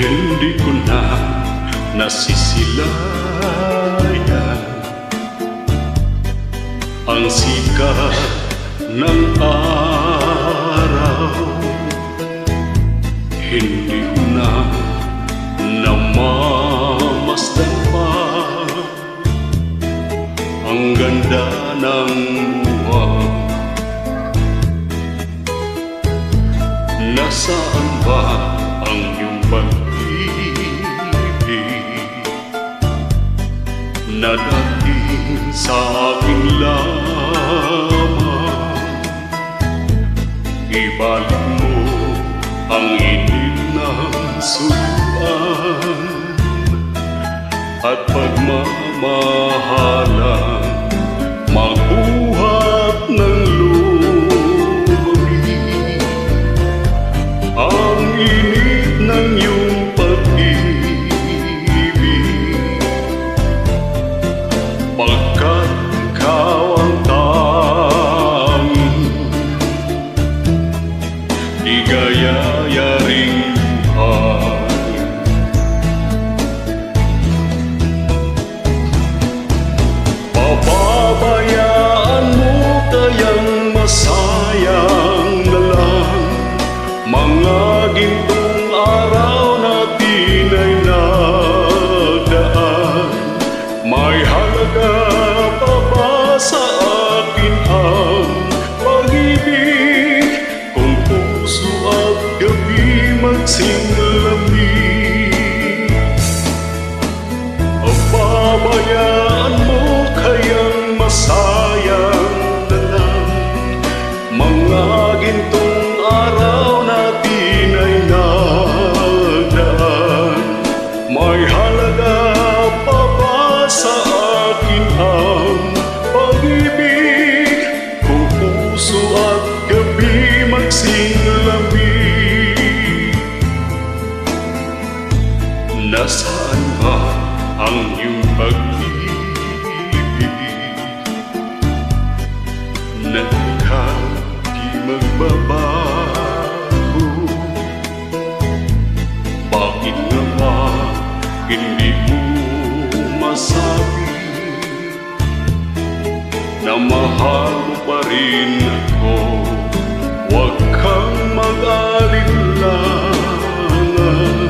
Hindi ko na nasisilayan ang sikat ng araw. Hindi ko na namamasdan pa ang ganda ng buwan. Nasaan ba ang iyong pag-ibig na dating sa akin lamang? Ibalik mo ang init ng suluan at pagmamahalan, magbuhat ng lubi. Ang init ng iyong pag-ibig, pagkat ikaw ang tanging igayayaring buhay. Pababayaan mo kayang masayang na lang mga gintong araw natin ay nagdaan. May halaga pa ba sa akin ang pag-ibig kung puso at gabi magsinglamig? Pababayaan mo kayang masayang na lang mga gintong araw natin ay nagdaan. May halaga pa ba sa akin ang pag-ibig kung puso at gabi magsinglamig? Nasaan ba ang iyong pag-ibig na ikaw di magbabago? Bakit nga ba hindi mo masabi na mahal mo pa rin ako? Huwag kang mag-alinlangan,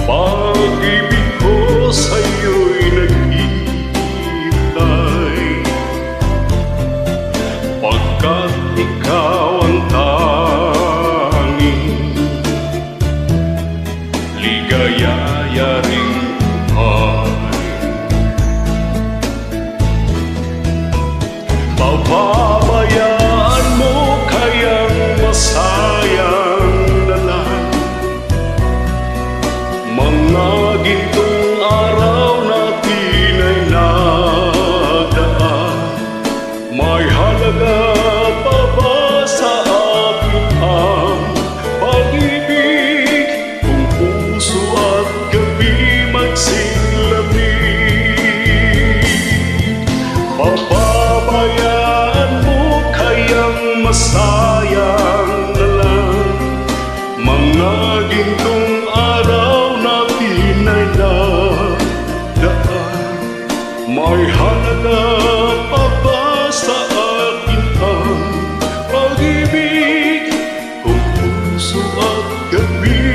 pag-ibig ko sa'yo'y naghihintay, pagkat ikaw ang tanging ligayayaring buhay. Pababayaan mo kayang masayang na lang mga gintong araw natin ay nagdaan. May halaga pa ba sa akin ang pag-ibig kung puso at gabi magsinglamig? Pababayaan mo kayang masayang na lang mga gintong araw natin ay nagdaan. May halaga pa ba sa akin ang pag-ibig kung puso at gabi